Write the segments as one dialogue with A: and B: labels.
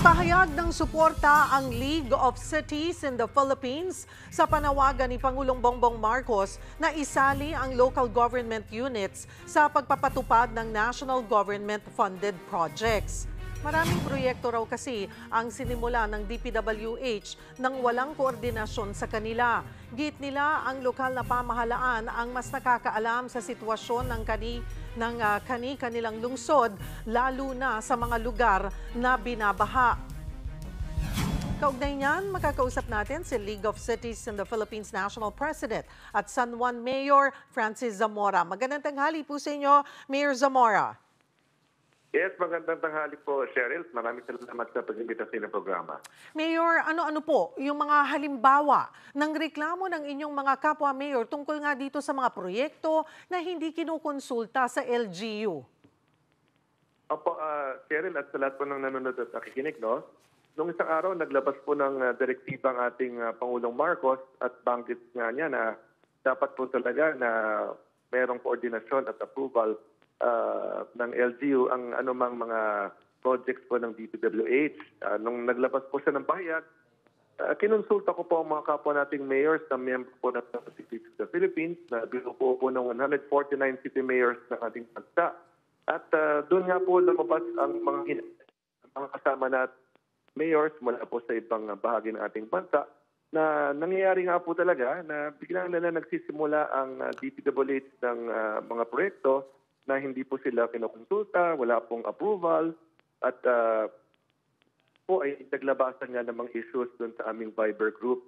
A: Nagpahayag ng suporta ang League of Cities in the Philippines sa panawagan ni Pangulong Bongbong Marcos na isali ang local government units sa pagpapatupad ng national government-funded projects. Maraming proyekto raw kasi ang sinimula ng DPWH nang walang koordinasyon sa kanila. Git nila ang lokal na pamahalaan ang mas nakakaalam sa sitwasyon ng kanilang lungsod, lalo na sa mga lugar na binabaha. Kaugnay niyan, makakausap natin si League of Cities in the Philippines National President at San Juan Mayor Francis Zamora. Magandang tanghali po sa inyo, Mayor Zamora.
B: Yes, magandang tanghali po, Cheryl. Maraming salamat sa pag-imbitasyon ng programa.
A: Mayor, ano-ano po yung mga halimbawa ng reklamo ng inyong mga kapwa-mayor tungkol nga dito sa mga proyekto na hindi kinukonsulta sa LGU?
B: Opo, Cheryl, at sa lahat po ng nanonood at nakikinig, no? Noong isang araw, naglabas po ng direktiba ang ating Pangulong Marcos at banggit nga niya na dapat po talaga na mayroong koordinasyon at approval ng LGU ang anumang mga projects po ng DPWH. Nung naglabas po siya ng pahayag, kinonsulta ko po ang mga kapwa nating mayors na miyembro po ng Cities of the Philippines na binubuo po ng 149 city mayors ng ating bansa. At doon nga po lumabas ang mga kasama na mayors mula po sa ibang bahagi ng ating bansa na nangyayari nga po talaga na biglang na nagsisimula ang DPWH ng mga proyekto na hindi po sila kinukonsulta, wala pong approval, at po ay naglabasan nga ng mga issues doon sa aming Viber group.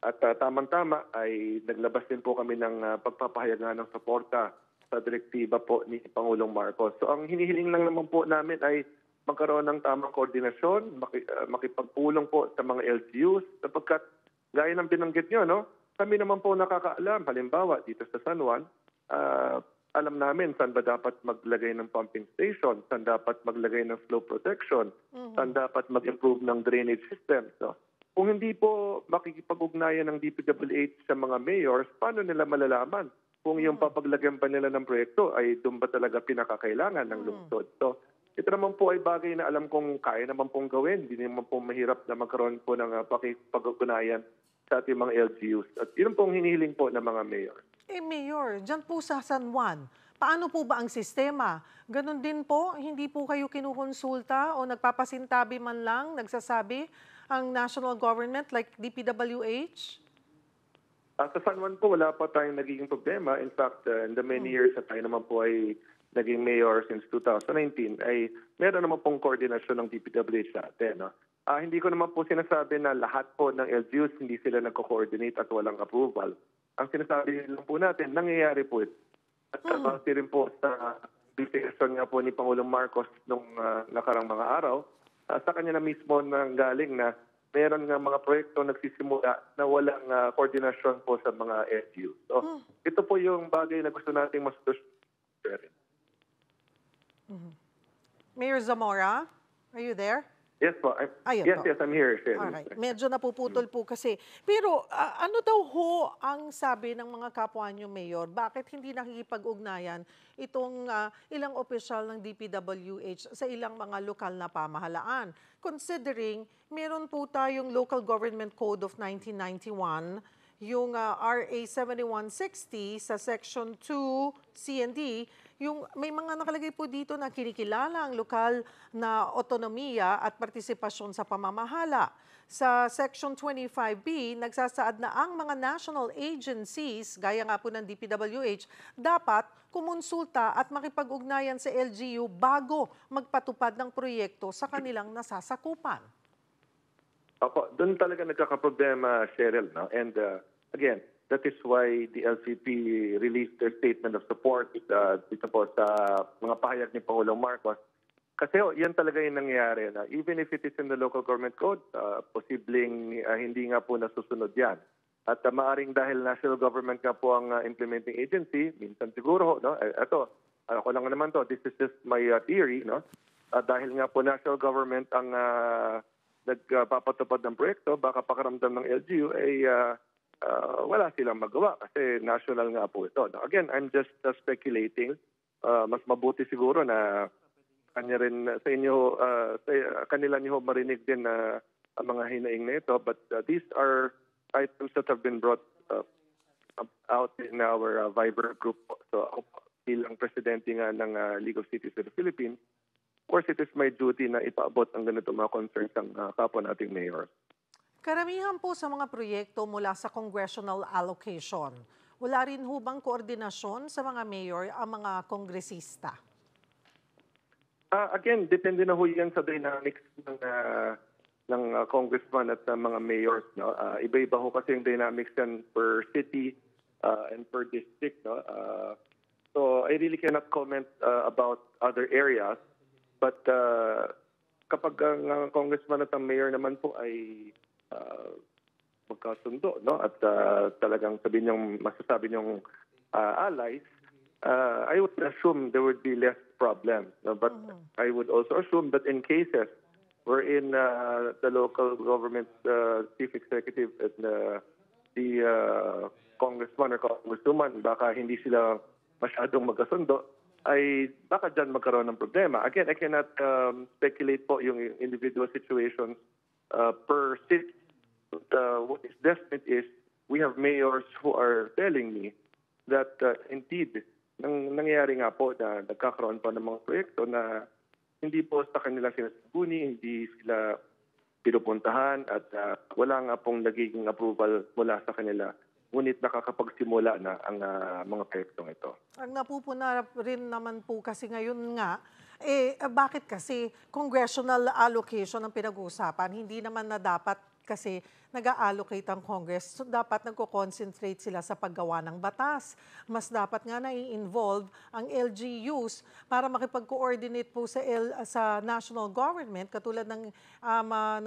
B: At tamang-tama ay naglabas din po kami ng pagpapahayag nga ng suporta sa direktiba po ni Pangulong Marcos. So ang hinihiling lang naman po namin ay magkaroon ng tamang koordinasyon, makipagpulong po sa mga LGUs, sapagkat gaya ng binanggit nyo, no? Kami naman po nakakaalam, halimbawa dito sa San Juan, alam namin saan ba dapat maglagay ng pumping station, saan dapat maglagay ng flow protection, saan dapat mag-improve ng drainage system. So, kung hindi po makikipag-ugnayan ng DPWH sa mga mayors, paano nila malalaman kung yung papaglagyan pa nila ng proyekto ay doon ba talaga pinakakailangan ng lungsod? So, ito naman po ay bagay na alam kong kaya naman pong gawin. Hindi naman po mahirap na magkaroon po ng pakikipag-ugnayan sa ating mga LGUs. At yun pong hinihiling po ng mga mayors.
A: Mayor, dyan po sa San Juan, paano po ba ang sistema? Ganon din po, hindi po kayo kinukonsulta o nagpapasintabi man lang, nagsasabi ang national government like DPWH?
B: Sa San Juan po, wala pa tayong nagiging problema. In fact, in the many years na tayo naman po ay naging mayor since 2019, ay meron naman pong koordinasyon ng DPWH sa atin. No? Hindi ko naman po sinasabi na lahat po ng LGUs hindi sila nagko-coordinate at walang approval. Ang sinasabi lang po natin, nangyayari po ito. At kasi rin po sa visitation nga po ni Pangulong Marcos nung nakarang mga araw, sa kanya na mismo nanggaling na meron nga mga proyekto nagsisimula na walang koordinasyon po sa mga LGU. So, ito po yung bagay na gusto nating masolusyonan.
A: Mayor Zamora, are you there?
B: Yes po. Yes, I'm here.
A: Alright. Medyo napuputol po kasi. Pero ano daw ho ang sabi ng mga kapwa nyo, Mayor? Bakit hindi nakikipag-ugnayan itong ilang opisyal ng DPWH sa ilang mga lokal na pamahalaan? Considering meron po tayong Local Government Code of 1991, yung RA 7160 sa Section 2 C&D, yung may mga nakalagay po dito na kinikilala ang lokal na otonomiya at partisipasyon sa pamamahala. Sa Section 25B, nagsasaad na ang mga national agencies, gaya nga po ng DPWH, dapat kumonsulta at makipag-ugnayan sa LGU bago magpatupad ng proyekto sa kanilang nasasakupan.
B: Opo, doon talaga nagkakaproblema, Cheryl. No? And again, that is why the LCP released their statement of support dito po sa mga pahayag ni Pangulong Marcos. Kasi yan talaga yung nangyayari. Na even if it is in the local government code, posibleng hindi nga po nasusunod yan. At maaring dahil national government nga po ang implementing agency, minsan siguro, no? Ito, ako lang naman to, this is just my theory, no? Dahil nga po national government ang nagpapatupad ng proyekto, baka pakaramdam ng LGU ay wala silang magawa kasi national nga po ito. Now, again, I'm just speculating. Mas mabuti siguro na kanya rin sa inyo, sa kanila niyo marinig din na ang mga hinaing na ito. But these are items that have been brought out in our Viber group. So ako bilang presidente nga ng League of Cities of the Philippines, of course it is my duty na ipaabot ang ganito mga concerns ng kapwa nating mayor.
A: Karamihan po sa mga proyekto mula sa congressional allocation. Wala rin hubang koordinasyon sa mga mayor ang mga kongresista?
B: Again, depende na ho yan sa dynamics ng congressman at mga mayors. No? Iba-iba ho kasi yung dynamics yan per city and per district. No? So I really cannot comment about other areas. But kapag ang congressman at ang mayor naman po ay magkasundo, no? At talagang masasabi niyong allies, I would assume there would be less problems. No? But I would also assume that in cases wherein the local government chief executive and the congressman or congresswoman, baka hindi sila masyadong magkasundo, ay baka dyan magkaroon ng problema. Again, I cannot speculate po yung individual situations per city. What is definite is we have mayors who are telling me that indeed, nangyayari nga po na nagkakaroon pa ng mga proyekto na hindi po sa kanila sinasabuni, hindi sila pinupuntahan at wala nga pong nagiging approval mula sa kanila. Ngunit nakakapagsimula na ang mga proyektong ito.
A: Ang napupuna rin naman po kasi ngayon nga, bakit kasi congressional allocation ang pinag-uusapan? Hindi naman na dapat kasi nag-allocate ang Congress. So dapat nagko-concentrate sila sa paggawa ng batas. Mas dapat nga nai-involve ang LGUs para makipag-coordinate po sa national government katulad ng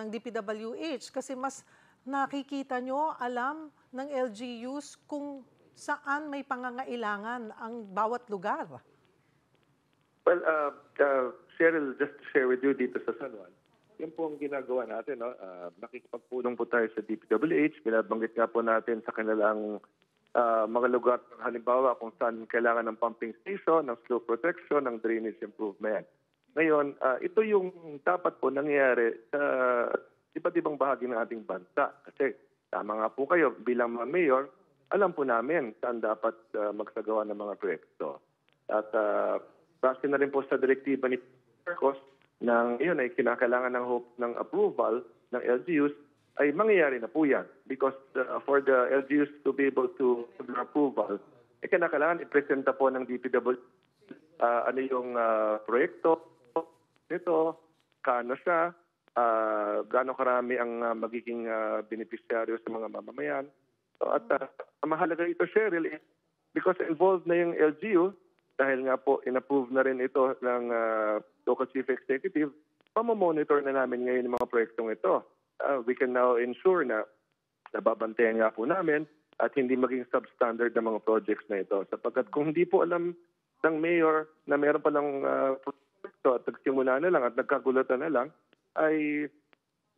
A: DPWH kasi mas nakikita nyo, alam ng LGUs kung saan may pangangailangan ang bawat lugar.
B: Well, Cheryl, just to share with you dito sa San Juan, yan po ang ginagawa natin. No? Nakikipagpulong po tayo sa DPWH. Binabanggit nga po natin sa kanilang mga lugar, halimbawa kung saan kailangan ng pumping station, ng slope protection, ng drainage improvement. Ngayon, ito yung dapat po nangyayari sa iba't ibang bahagi ng ating bansa. Kasi tama nga po kayo, bilang mga mayor, alam po namin saan dapat magsagawa ng mga proyekto. At base na rin po sa direktiba ni Marcos, nang iyon ay kinakailangan ng approval ng LGUs, ay mangyayari na po yan. Because for the LGUs to be able to give approval, kinakailangan ipresenta po ng DPWH ano yung proyekto nito, kano siya, gaano karami ang magiging beneficiaryo sa mga mamamayan. So, at ang mahalaga ito, Cheryl, because involved na yung LGU, dahil nga po in-approve na rin ito ng local chief executive, pamamonitor na namin ngayon yung mga proyektong ito. We can now ensure na nababantayan nga po namin at hindi maging substandard ng mga projects na ito. Sapagkat kung hindi po alam ng mayor na meron palang proyekto at nagsimula na lang at nagkagulatan na lang, ay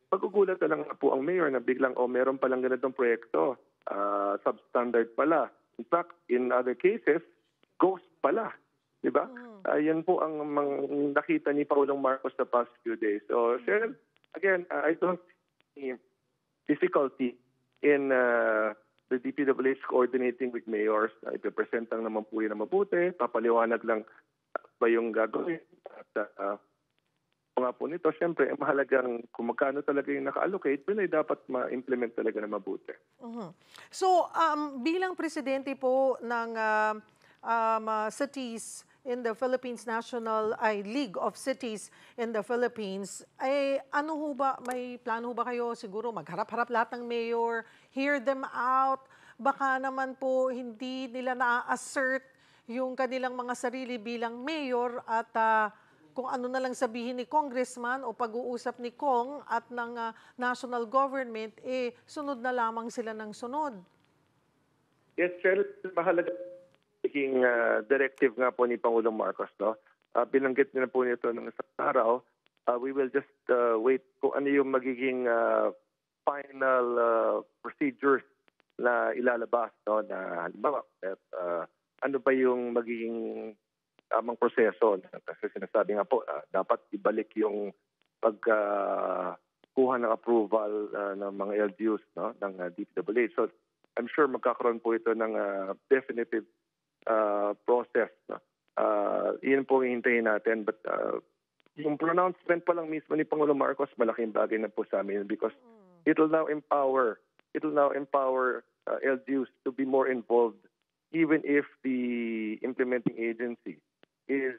B: magugulat na lang po ang mayor na biglang, meron palang ganitong proyekto, substandard pala. In fact, in other cases, ghost pala. Diba? Yan po ang nakita ni Pangulong Marcos the past few days. So, Cheryl, again, I don't see difficulty in the DPWH coordinating with mayors. Ipipresent lang naman po yun na mabuti, papaliwanag lang ba yung gagawin. At nga po nito, siyempre, mahalagang kung magkano talaga yung naka-allocate, yun ay dapat ma-implement talaga na mabuti.
A: So, bilang presidente po ng cities in the Philippines, League of Cities in the Philippines, ano ho ba, may plano ho ba kayo siguro magharap-harap lahat ng mayor, hear them out, baka naman po hindi nila na-assert yung kanilang mga sarili bilang mayor at kung ano na lang sabihin ni congressman o pag-uusap ni Kong at ng national government, sunod na lamang sila ng sunod.
B: Yes, sir. Mahalaga maging directive nga po ni Pangulong Marcos. No? Binanggit niya na po nito ng isang araw. We will just wait kung ano yung magiging final procedures na ilalabas. No? Na halimbawa, ano ba yung magiging tamang proseso. Kasi sinasabi nga po, dapat ibalik yung pagkuha ng approval ng mga LGUs, no, ng DPWH. So I'm sure magkakaroon po ito ng definitive process. No? Iyan po ang hintayin natin. But yung pronouncement pa lang mismo ni Pangulong Marcos, malaking bagay na po sa amin because it will now empower LGUs to be more involved even if the implementing agency is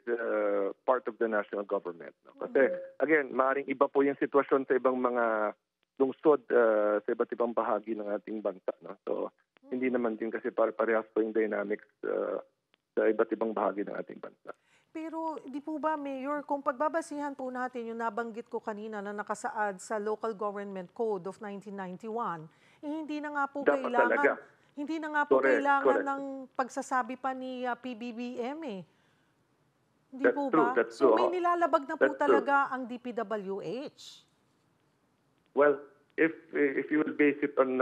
B: part of the national government. No? Kasi, again, maaaring iba po yung sitwasyon sa ibang mga lungsod sa iba't ibang bahagi ng ating bansa. No? So, hindi naman din kasi parehas po yung dynamics sa iba't ibang bahagi ng ating bansa.
A: Pero di po ba, Mayor, kung pagbabasihan po natin yung nabanggit ko kanina na nakasaad sa Local Government Code of 1991, hindi na nga po
B: Dapat talaga.
A: hindi na nga po
B: Correct.
A: kailangan ng pagsasabi pa ni PBBM eh. Hindi
B: That's
A: po
B: true,
A: ba?
B: that's
A: So
B: true.
A: may nilalabag na po
B: That's
A: talaga ang DPWH.
B: Well, if you will base it on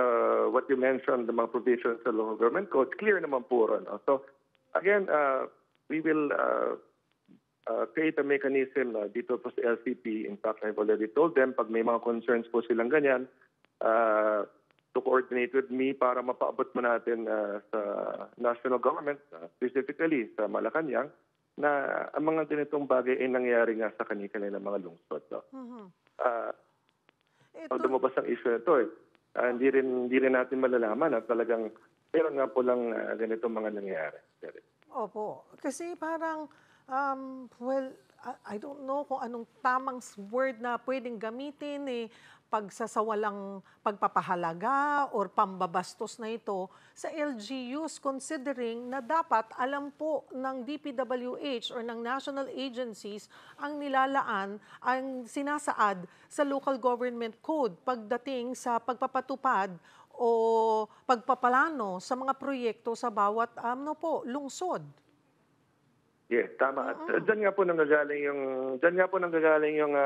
B: what you mentioned, the mga provisions sa local government code, clear naman po ron. No? So, again, we will create a mechanism dito po sa LCP. In fact, I've already told them, pag may mga concerns po silang ganyan, to coordinate with me para mapaabot mo natin sa national government, specifically sa Malacanang, na ang mga ganitong bagay ay nangyari nga sa kanilang mga lungsod. No? Lumabas ang issue na ito hindi rin natin malalaman at talagang meron nga po lang ganitong mga nangyayari.
A: Opo. Kasi parang, well, I don't know kung anong tamang word na pwedeng gamitin pagsasawalang pagpapahalaga or pambabastos na ito sa LGUs considering na dapat alam po ng DPWH or ng national agencies ang nilalaan, ang sinasaad sa local government code pagdating sa pagpapatupad o pagpapalano sa mga proyekto sa bawat lungsod.
B: Yes, tama. At dyan nga po nanggagaling yung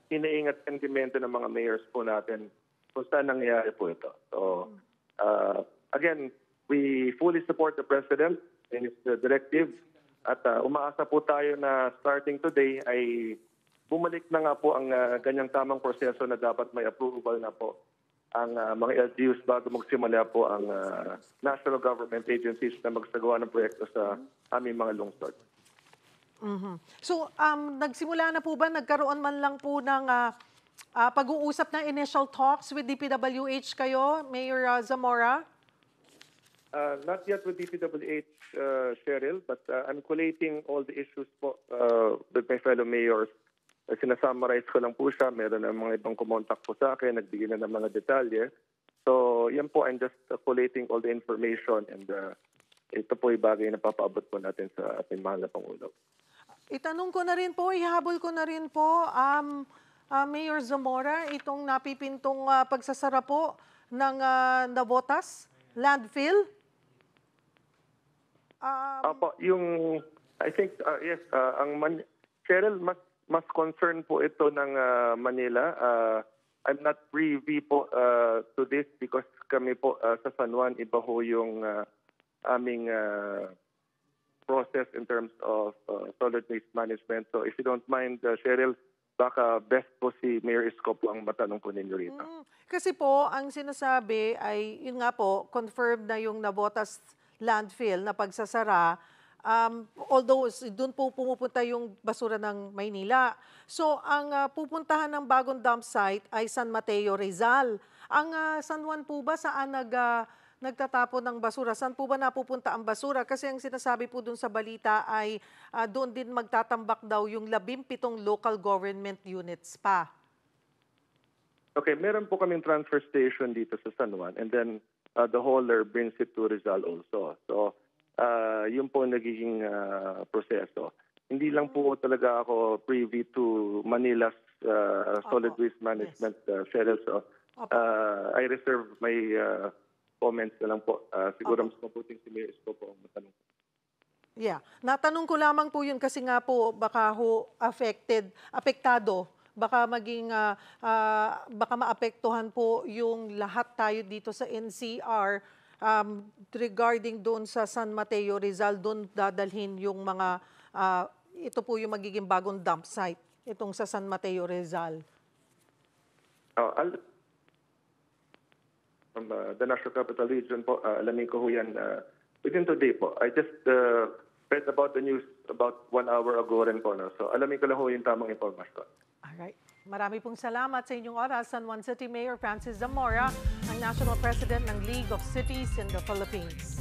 B: iniingat sentimento ng mga mayors po natin kung saan nangyayari po ito. So, again, we fully support the President in his directive at umaasa po tayo na starting today ay bumalik na nga po ang ganyang tamang proseso na dapat may approval na po ang mga LGUs bago magsimula po ang national government agencies na magsagawa ng proyekto sa aming mga lungsod.
A: So, nagsimula na po ba, nagkaroon man lang po ng pag-uusap ng initial talks with DPWH kayo, Mayor Zamora?
B: Not yet with DPWH, Cheryl, but I'm collating all the issues po with my fellow mayors. Sinasummarize ko lang po siya. Meron na mga ibang kumontak po sa akin, nagbigay na ng mga detalye. So, yan po, I'm just collating all the information and ito po yung bagay na papaabot po natin sa ating mahal na Pangulo.
A: Itanong ko na rin po, ihabol ko na rin po, Mayor Zamora, itong napipintong pagsasara po ng Navotas landfill.
B: Opo, I think, yes, Cheryl, mas concern po ito ng Manila. I'm not privy po to this because kami po sa San Juan, iba ho yung aming process in terms of solid waste management. So if you don't mind, Cheryl, baka best po si Mayor Isko po ang matanong po ninyo rito.
A: Kasi po, ang sinasabi ay, yun nga po, confirmed na yung Navotas landfill na pagsasara, although doon po pumupunta yung basura ng Maynila. So, ang pupuntahan ng bagong dump site ay San Mateo, Rizal. Ang San Juan po ba saan nagtatapon ng basura? Saan po ba napupunta ang basura? Kasi ang sinasabi po dun sa balita ay doon din magtatambak daw yung 17 local government units pa.
B: Okay, meron po kaming transfer station dito sa San Juan and then the hauler brings it to Rizal also. So, yun po nagiging proseso. Hindi lang po talaga ako privy to Manila's solid waste management, Cheryl. So, I reserve my comments na lang po. Siguro mas mabuting si Mayor Isko po ang matanong.
A: Yeah. Natanong ko lamang po yun kasi nga po baka apektado, baka maging, baka maapektuhan po yung lahat tayo dito sa NCR regarding doon sa San Mateo, Rizal, doon dadalhin yung mga ito po yung magiging bagong dump site, itong sa San Mateo, Rizal.
B: From the National Capital Region po, alamin ko ho yan within today po. I just read about the news about 1 hour ago rin po. No? So alamin ko lang ho yung tamang informasyon.
A: Alright. Marami pong salamat sa inyong oras, San Juan City Mayor Francis Zamora, ang National President ng League of Cities in the Philippines.